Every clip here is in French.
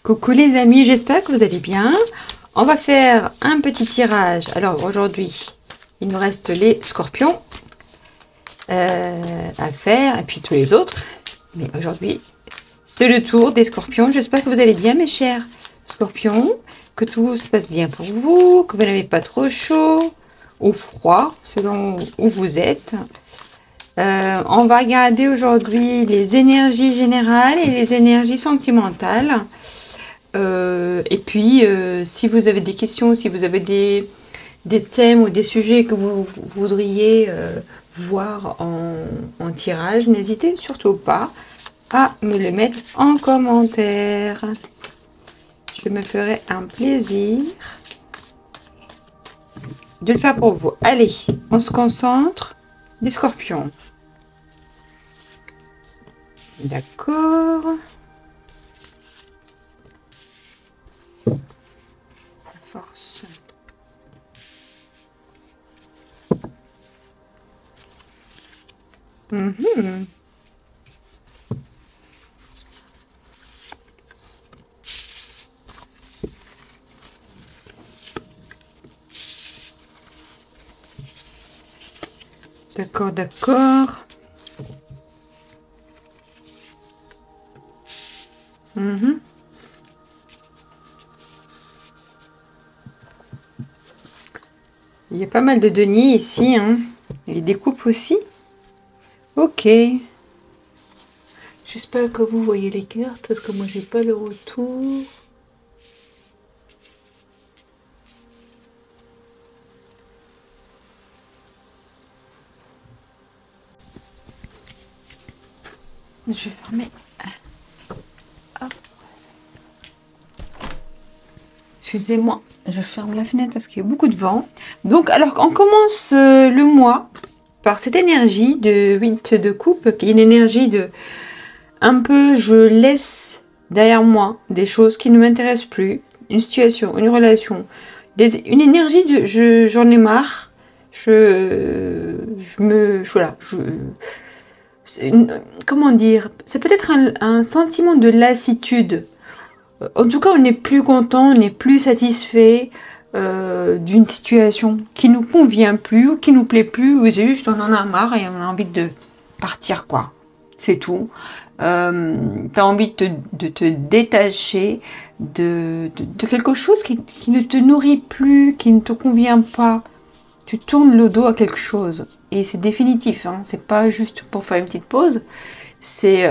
Coucou les amis, j'espère que vous allez bien. On va faire un petit tirage. Alors aujourd'hui, il nous reste les scorpions à faire et puis tous les autres. Mais aujourd'hui, c'est le tour des scorpions. J'espère que vous allez bien mes chers scorpions, que tout se passe bien pour vous, que vous n'avez pas trop chaud ou froid selon où vous êtes. On va regarder aujourd'hui les énergies générales et les énergies sentimentales. Et puis, si vous avez des questions, si vous avez des thèmes ou des sujets que vous voudriez voir en tirage, n'hésitez surtout pas à me le mettre en commentaire. Je me ferai un plaisir de le faire pour vous. Allez, on se concentre. Les scorpions. D'accord. Force. D'accord, d'accord. Il y a pas mal de deniers ici, hein. Et des coupes aussi. Ok. J'espère que vous voyez les cartes parce que moi j'ai pas le retour. Je vais fermer. Hop. Excusez-moi, je ferme la fenêtre parce qu'il y a beaucoup de vent. Donc, alors, on commence le mois par cette énergie de 8 de coupe, qui est une énergie de un peu, je laisse derrière moi des choses qui ne m'intéressent plus, une situation, une relation, une énergie de j'en ai marre, comment dire, c'est peut-être un sentiment de lassitude. En tout cas, on n'est plus content, on n'est plus satisfait d'une situation qui nous convient plus ou qui nous plaît plus, ou juste on en a marre et on a envie de partir, quoi. C'est tout. Tu as envie de te détacher de quelque chose qui ne te nourrit plus, qui ne te convient pas. Tu tournes le dos à quelque chose. Et c'est définitif, hein. C'est pas juste pour faire une petite pause. C'est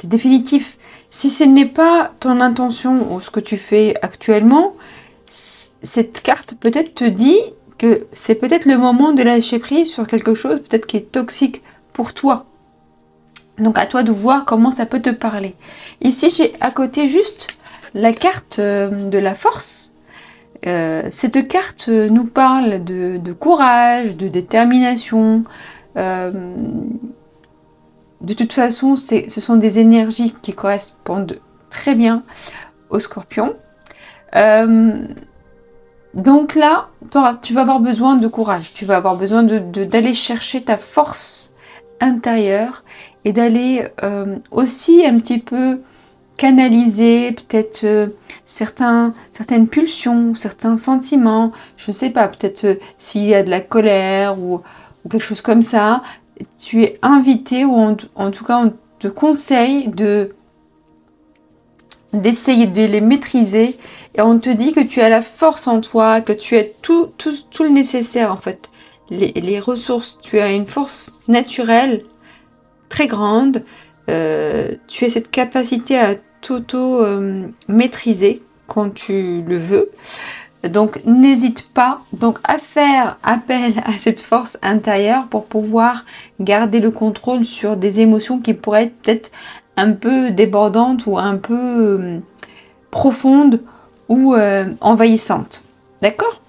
définitif. Si ce n'est pas ton intention ou ce que tu fais actuellement, cette carte peut-être te dit que c'est peut-être le moment de lâcher prise sur quelque chose peut-être qui est toxique pour toi. Donc à toi de voir comment ça peut te parler. Ici j'ai à côté juste la carte de la force. Cette carte nous parle de courage, de détermination. De toute façon, ce sont des énergies qui correspondent très bien aux scorpions. Donc là, tu vas avoir besoin de courage. Tu vas avoir besoin d'aller chercher ta force intérieure et d'aller aussi un petit peu canaliser peut-être certaines pulsions, certains sentiments. Je ne sais pas, peut-être s'il y a de la colère ou quelque chose comme ça. Tu es invité, ou en tout cas on te conseille d'essayer de les maîtriser, et on te dit que tu as la force en toi, que tu as tout le nécessaire en fait, les ressources, tu as une force naturelle très grande, tu as cette capacité à t'auto-maîtriser quand tu le veux. Donc n'hésite pas donc à faire appel à cette force intérieure pour pouvoir garder le contrôle sur des émotions qui pourraient être peut-être un peu débordantes ou un peu profondes ou envahissantes. D'accord?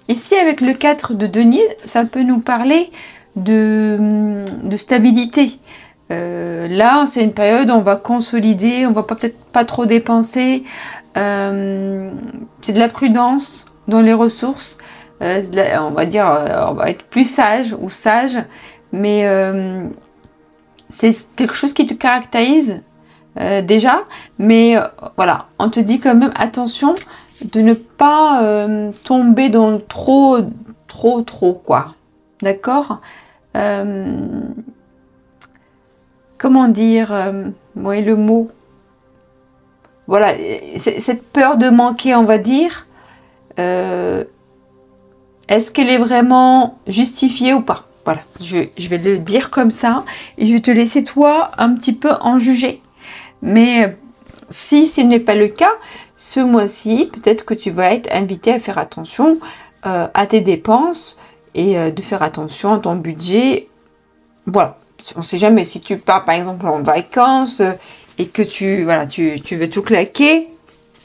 Ici avec le 4 de denier, ça peut nous parler de stabilité. Là c'est une période où on va consolider, on va peut-être pas trop dépenser. C'est de la prudence dans les ressources, on va dire on va être plus sage ou sage, mais c'est quelque chose qui te caractérise déjà, mais voilà, on te dit quand même attention de ne pas tomber dans le trop quoi, d'accord. Comment dire, ouais, le mot, voilà, cette peur de manquer, on va dire, est-ce qu'elle est vraiment justifiée ou pas? Voilà, je vais le dire comme ça, et je vais te laisser toi un petit peu en juger. Mais si ce n'est pas le cas, ce mois-ci, peut-être que tu vas être invité à faire attention à tes dépenses et de faire attention à ton budget. Voilà, on ne sait jamais, si tu pars par exemple en vacances et que tu veux tout claquer,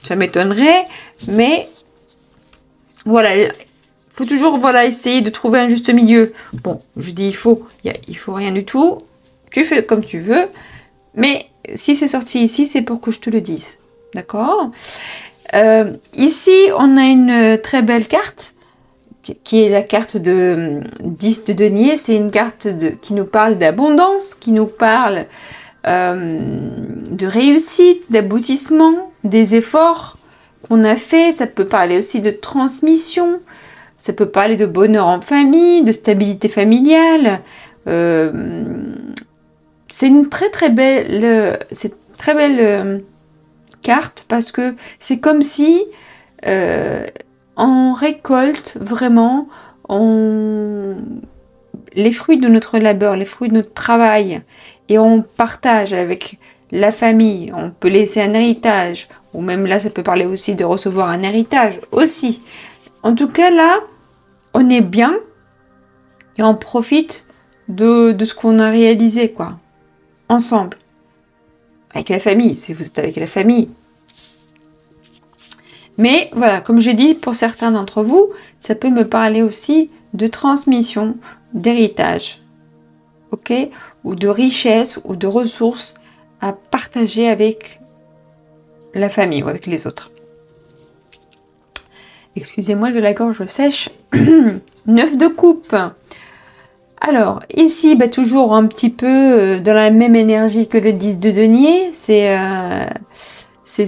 ça m'étonnerait, mais voilà, il faut toujours essayer de trouver un juste milieu. Bon, je dis il faut rien du tout, tu fais comme tu veux, mais si c'est sorti ici, c'est pour que je te le dise, d'accord. Ici, on a une très belle carte, qui est la carte de 10 de denier. C'est une carte qui nous parle d'abondance, qui nous parle de réussite, d'aboutissement, des efforts qu'on a fait. Ça peut parler aussi de transmission, ça peut parler de bonheur en famille, de stabilité familiale. C'est une très belle, carte, parce que c'est comme si on récolte vraiment les fruits de notre labeur, les fruits de notre travail, et on partage avec la famille. On peut laisser un héritage, ou même là ça peut parler aussi de recevoir un héritage aussi. En tout cas là, on est bien et on profite de ce qu'on a réalisé, quoi, ensemble, avec la famille, si vous êtes avec la famille. Mais voilà, comme j'ai dit, pour certains d'entre vous, ça peut me parler aussi de transmission, d'héritage, ok, ou de richesse, ou de ressources à partager avec la famille ou avec les autres. Excusez-moi, j'ai la gorge sèche. 9 de coupe. Alors, ici, toujours un petit peu dans la même énergie que le 10 de denier. C'est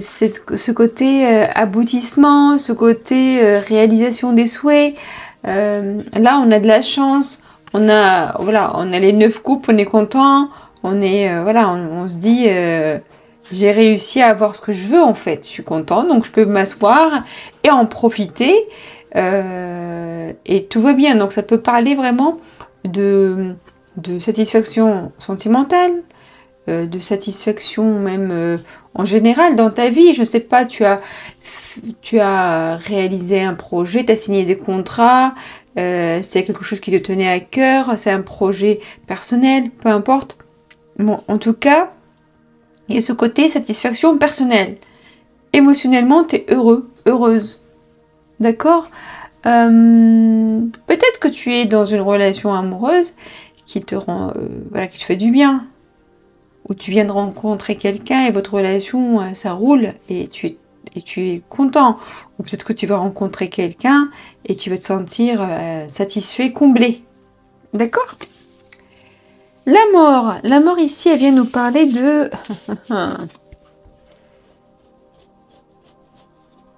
ce côté aboutissement, ce côté réalisation des souhaits. Là, on a de la chance. On a les 9 coupes, on est content. On est, on se dit, j'ai réussi à avoir ce que je veux, en fait. Je suis content, donc je peux m'asseoir et en profiter. Et tout va bien. Donc, ça peut parler vraiment de satisfaction sentimentale, de satisfaction même en général dans ta vie. Je sais pas, tu as réalisé un projet, tu as signé des contrats, c'est quelque chose qui te tenait à cœur, c'est un projet personnel, peu importe. Bon, en tout cas, il y a ce côté satisfaction personnelle. Émotionnellement, tu es heureux, heureuse. D'accord ? Peut-être que tu es dans une relation amoureuse qui te rend, qui te fait du bien, ou tu viens de rencontrer quelqu'un et votre relation ça roule et tu es content, ou peut-être que tu vas rencontrer quelqu'un et tu vas te sentir satisfait, comblé. D'accord ? La mort ici, elle vient nous parler de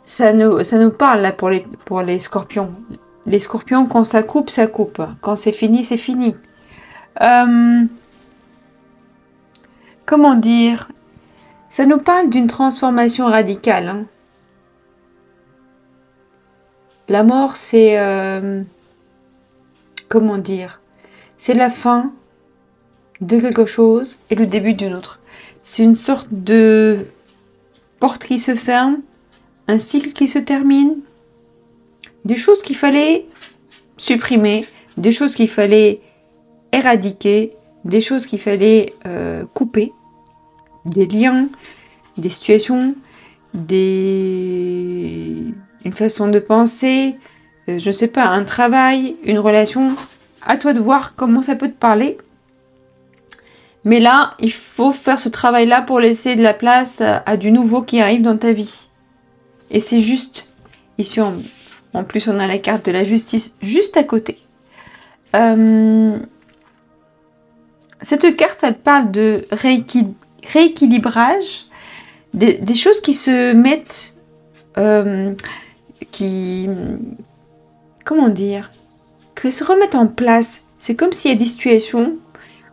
ça nous parle là pour les scorpions. Les scorpions, quand ça coupe, ça coupe. Quand c'est fini, c'est fini. Comment dire? Ça nous parle d'une transformation radicale. Hein. La mort, c'est... comment dire? C'est la fin de quelque chose et le début d'une autre. C'est une sorte de porte qui se ferme, un cycle qui se termine, des choses qu'il fallait supprimer, des choses qu'il fallait éradiquer, des choses qu'il fallait couper, des liens, des situations, une façon de penser, je ne sais pas, un travail, une relation. À toi de voir comment ça peut te parler. Mais là, il faut faire ce travail-là pour laisser de la place à du nouveau qui arrive dans ta vie. Et c'est juste. Ici, en plus, on a la carte de la justice juste à côté. Cette carte, elle parle de rééquilibrage, des choses qui se mettent, comment dire, qui se remettent en place. C'est comme s'il y a des situations,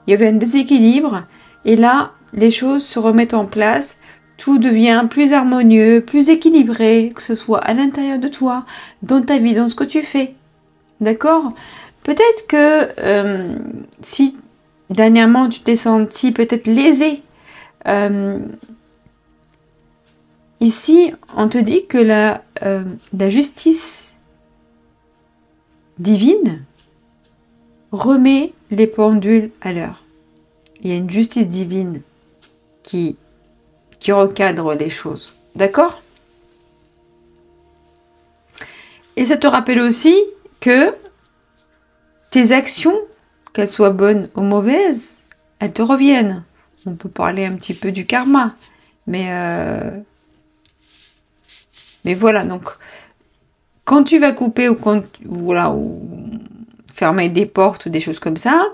il y avait un déséquilibre, et là, les choses se remettent en place, tout devient plus harmonieux, plus équilibré, que ce soit à l'intérieur de toi, dans ta vie, dans ce que tu fais. D'accord? Peut-être que si dernièrement tu t'es senti peut-être lésé, ici on te dit que la justice divine remet les pendules à l'heure. Il y a une justice divine qui recadre les choses. D'accord? Et ça te rappelle aussi que tes actions, qu'elles soient bonnes ou mauvaises, elles te reviennent. On peut parler un petit peu du karma. Mais voilà, donc quand tu vas couper ou fermer des portes ou des choses comme ça,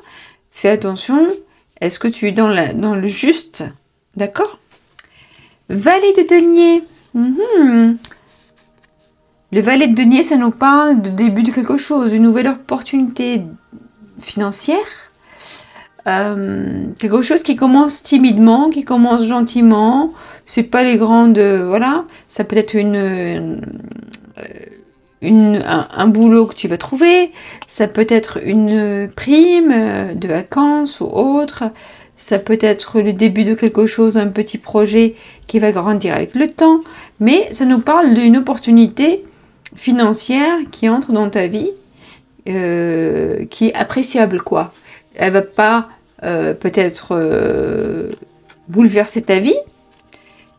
fais attention, est-ce que tu es dans le juste? D'accord? Valet de denier. Le valet de denier, ça nous parle de début de quelque chose, une nouvelle opportunité financière. Quelque chose qui commence timidement, qui commence gentiment. C'est pas les grandes... voilà, ça peut être un boulot que tu vas trouver. Ça peut être une prime de vacances ou autre. Ça peut être le début de quelque chose, un petit projet qui va grandir avec le temps. Mais ça nous parle d'une opportunité financière qui entre dans ta vie, qui est appréciable, quoi. Elle va pas peut-être bouleverser ta vie,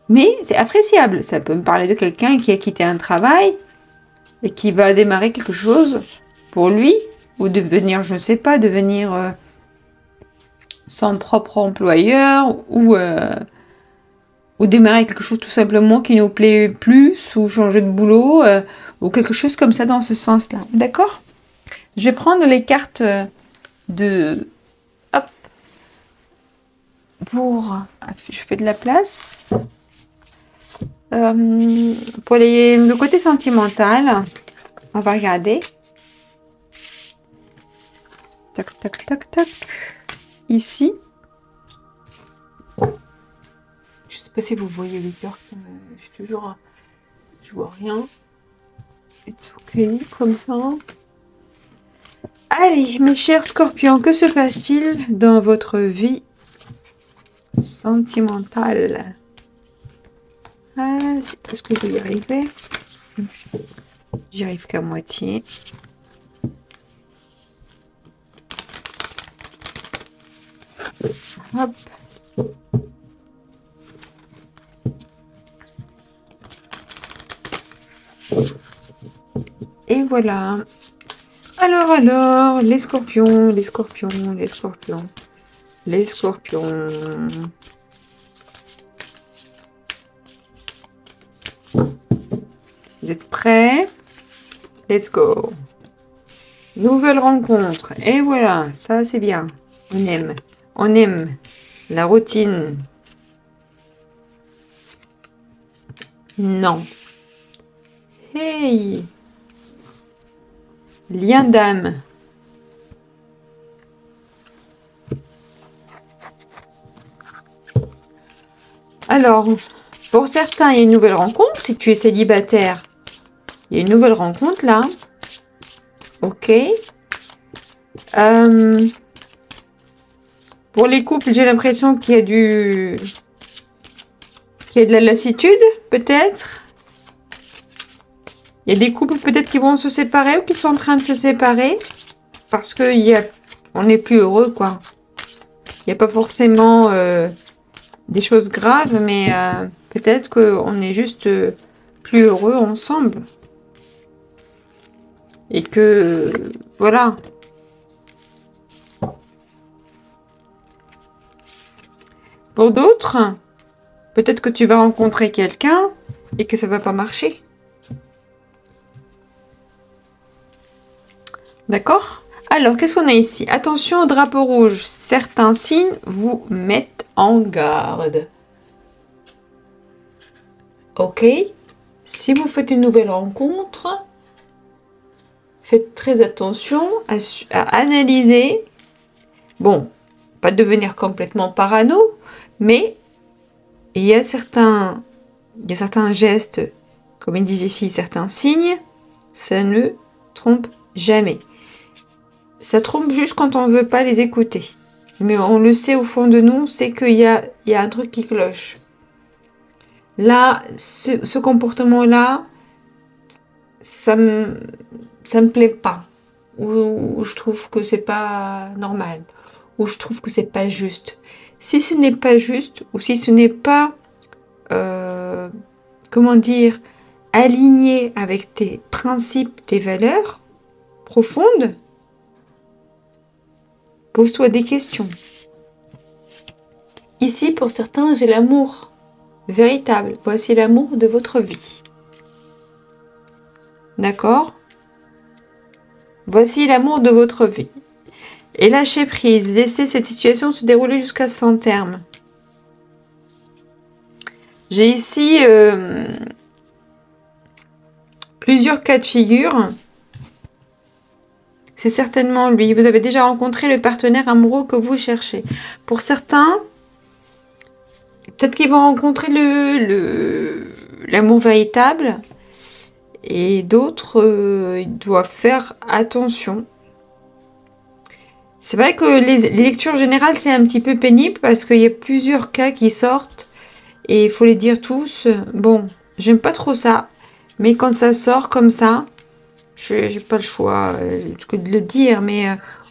mais c'est appréciable. Ça peut me parler de quelqu'un qui a quitté un travail et qui va démarrer quelque chose pour lui, ou devenir, je ne sais pas, devenir son propre employeur, ou démarrer quelque chose tout simplement qui nous plaît plus, ou changer de boulot, ou quelque chose comme ça dans ce sens-là. D'accord? Je vais prendre les cartes de... Hop. Je fais de la place. Pour le côté sentimental, on va regarder. Tac, tac, tac, tac. Ici. Je sais pas si vous voyez les cartes, mais je vois rien. It's okay, comme ça. Allez, mes chers scorpions, que se passe-t-il dans votre vie sentimentale? Est-ce que je vais y arriver? J'y arrive qu'à moitié. Hop. Et voilà. Alors, les scorpions, les scorpions, les scorpions, les scorpions. Vous êtes prêts? Let's go. Nouvelle rencontre. Et voilà, ça c'est bien. On aime la routine. Non. Hey. Lien d'âme. Alors, pour certains, il y a une nouvelle rencontre. Si tu es célibataire, il y a une nouvelle rencontre là. Ok. Pour les couples, j'ai l'impression qu'il y a de la lassitude, peut-être. Il y a des couples peut-être qui vont se séparer ou qui sont en train de se séparer parce que on n'est plus heureux, quoi. Il n'y a pas forcément des choses graves, mais peut-être qu'on est juste plus heureux ensemble. Et que, voilà. Pour d'autres, peut-être que tu vas rencontrer quelqu'un et que ça va pas marcher. D'accord? Alors, qu'est-ce qu'on a ici? Attention au drapeau rouge. Certains signes vous mettent en garde. Ok? Si vous faites une nouvelle rencontre, faites très attention à analyser. Bon, pas devenir complètement parano, mais il y a certains gestes, comme ils disent ici, certains signes, ça ne trompe jamais. Ça trompe juste quand on ne veut pas les écouter. Mais on le sait au fond de nous, on sait qu'il y a un truc qui cloche. Là, ce comportement-là, ça me plaît pas. Ou je trouve que c'est pas normal. Ou je trouve que c'est pas juste. Si ce n'est pas juste, ou si ce n'est pas, comment dire, aligné avec tes principes, tes valeurs profondes, pose-toi des questions. Ici, pour certains, j'ai l'amour véritable. Voici l'amour de votre vie. D'accord? Voici l'amour de votre vie. Et lâchez prise. Laissez cette situation se dérouler jusqu'à son terme. J'ai ici plusieurs cas de figure. C'est certainement lui. Vous avez déjà rencontré le partenaire amoureux que vous cherchez. Pour certains, peut-être qu'ils vont rencontrer l'amour véritable. Et d'autres, ils doivent faire attention. C'est vrai que les lectures générales, c'est un petit peu pénible parce qu'il y a plusieurs cas qui sortent. Et il faut les dire tous. Bon, j'aime pas trop ça. Mais quand ça sort comme ça, j'ai pas le choix que de le dire. Mais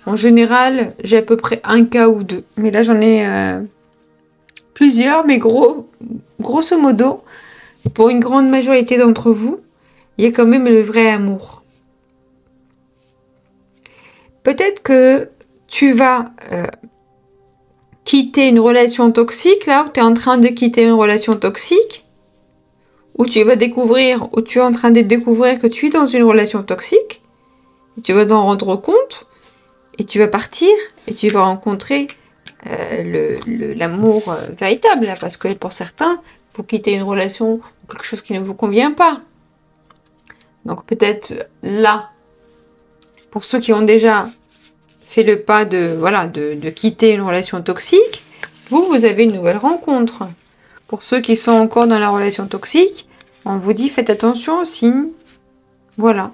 en général, j'ai à peu près un cas ou deux. Mais là, j'en ai plusieurs. Mais grosso modo, pour une grande majorité d'entre vous, il y a quand même le vrai amour. Peut-être que tu vas quitter une relation toxique, là où tu es en train de quitter une relation toxique, où tu vas découvrir, où tu es en train de découvrir que tu es dans une relation toxique, et tu vas t'en rendre compte, et tu vas partir, et tu vas rencontrer l'amour véritable, là, parce que pour certains, il faut quitter une relation, quelque chose qui ne vous convient pas. Donc peut-être là, pour ceux qui ont déjà fait le pas de quitter une relation toxique, vous avez une nouvelle rencontre. Pour ceux qui sont encore dans la relation toxique, on vous dit faites attention aux signes. Voilà.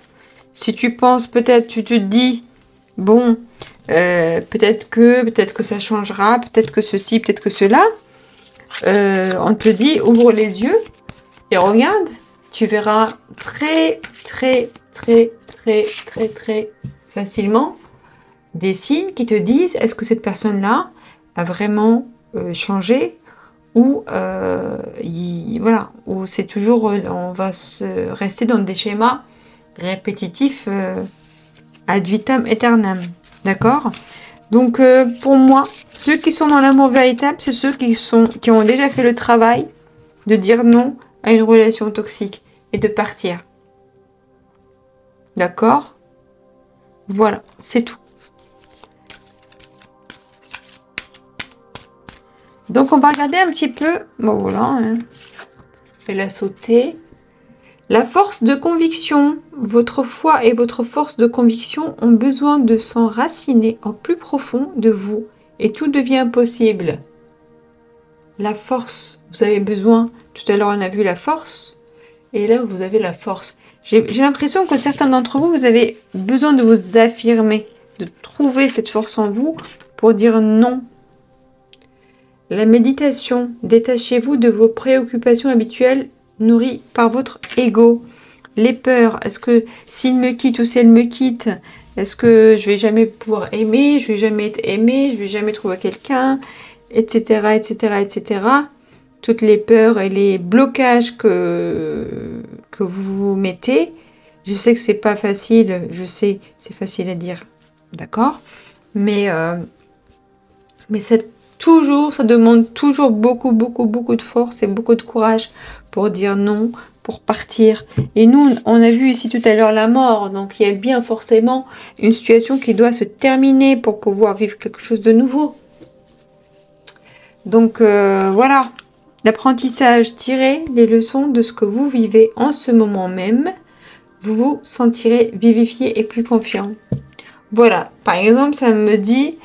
Si tu penses, peut-être tu te dis, bon, peut-être que ça changera, peut-être que ceci, peut-être que cela, on te dit ouvre les yeux et regarde. Tu verras très facilement des signes qui te disent est-ce que cette personne-là a vraiment changé ou voilà, ou c'est toujours on va se rester dans des schémas répétitifs ad vitam aeternam. D'accord? Donc pour moi, ceux qui sont dans l'amour véritable, c'est ceux qui ont déjà fait le travail de dire non à une relation toxique et de partir. D'accord? Voilà, c'est tout. Donc on va regarder un petit peu, bon voilà, hein. Je vais la sauter. La force de conviction, votre foi et votre force de conviction ont besoin de s'enraciner au plus profond de vous et tout devient possible. La force, vous avez besoin, tout à l'heure on a vu la force, et là vous avez la force. J'ai l'impression que certains d'entre vous, vous avez besoin de vous affirmer, de trouver cette force en vous pour dire non. La méditation, détachez-vous de vos préoccupations habituelles nourries par votre ego. Les peurs, est-ce que s'il me quitte ou si elle me quitte, est-ce que je vais jamais pouvoir aimer, je vais jamais être aimé, je vais jamais trouver quelqu'un, etc., etc., etc. Toutes les peurs et les blocages que vous vous mettez. Je sais que c'est pas facile, je sais, c'est facile à dire, d'accord, mais ça demande toujours beaucoup de force et beaucoup de courage pour dire non, pour partir. Et nous, on a vu ici tout à l'heure la mort, donc il y a bien forcément une situation qui doit se terminer pour pouvoir vivre quelque chose de nouveau. Donc voilà, l'apprentissage, tirez les leçons de ce que vous vivez en ce moment même. Vous vous sentirez vivifié et plus confiant. Voilà, par exemple, ça me dit,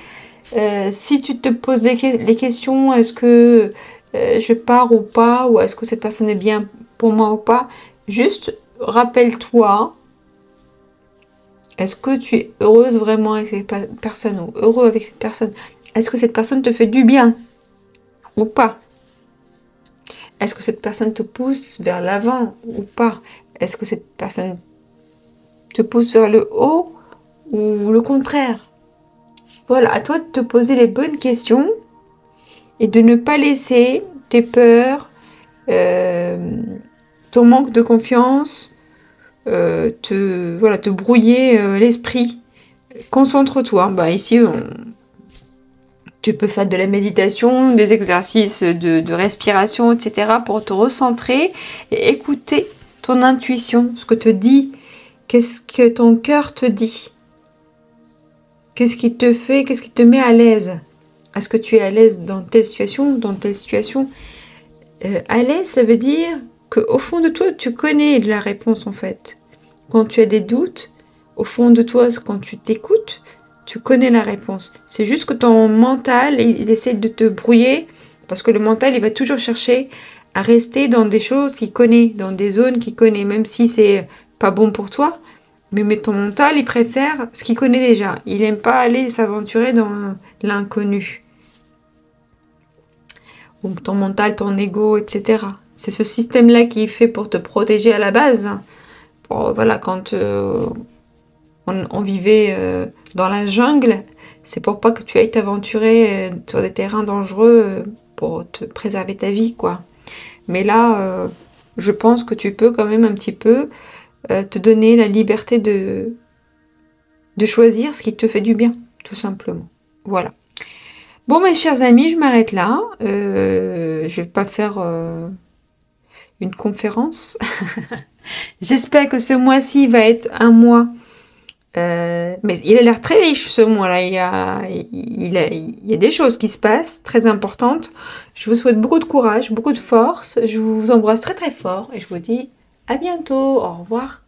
si tu te poses les questions, est-ce que je pars ou pas, ou est-ce que cette personne est bien pour moi ou pas, juste rappelle-toi, est-ce que tu es heureuse vraiment avec cette personne ou heureux avec cette personne? Est-ce que cette personne te fait du bien ou pas? Est-ce que cette personne te pousse vers l'avant ou pas? Est-ce que cette personne te pousse vers le haut ou le contraire? Voilà, à toi de te poser les bonnes questions et de ne pas laisser tes peurs, ton manque de confiance, te brouiller l'esprit. Concentre-toi. Bah, ici, tu peux faire de la méditation, des exercices de respiration, etc. pour te recentrer et écouter ton intuition, ce que te dit, qu'est-ce que ton cœur te dit. Qu'est-ce qui te fait, qu'est-ce qui te met à l'aise? Est-ce que tu es à l'aise dans telle situation, dans telle situation? À l'aise, ça veut dire qu'au fond de toi, tu connais la réponse en fait. Quand tu as des doutes, au fond de toi, quand tu t'écoutes, tu connais la réponse. C'est juste que ton mental, il essaie de te brouiller parce que le mental, il va toujours chercher à rester dans des choses qu'il connaît, dans des zones qu'il connaît, même si c'est pas bon pour toi. Mais ton mental, il préfère ce qu'il connaît déjà. Il n'aime pas aller s'aventurer dans l'inconnu. Ou ton mental, ton ego, etc. C'est ce système-là qui est fait pour te protéger à la base. Bon, voilà, quand on vivait dans la jungle, c'est pour pas que tu ailles t'aventurer sur des terrains dangereux pour te préserver ta vie, quoi. Mais là, je pense que tu peux quand même un petit peu te donner la liberté de choisir ce qui te fait du bien, tout simplement. Voilà. Bon, mes chers amis, je m'arrête là. Je vais pas faire une conférence. J'espère que ce mois-ci va être un mois. Mais il a l'air très riche ce mois-là. Il y a des choses qui se passent très importantes. Je vous souhaite beaucoup de courage, beaucoup de force. Je vous embrasse très très fort et je vous dis à bientôt. Au revoir.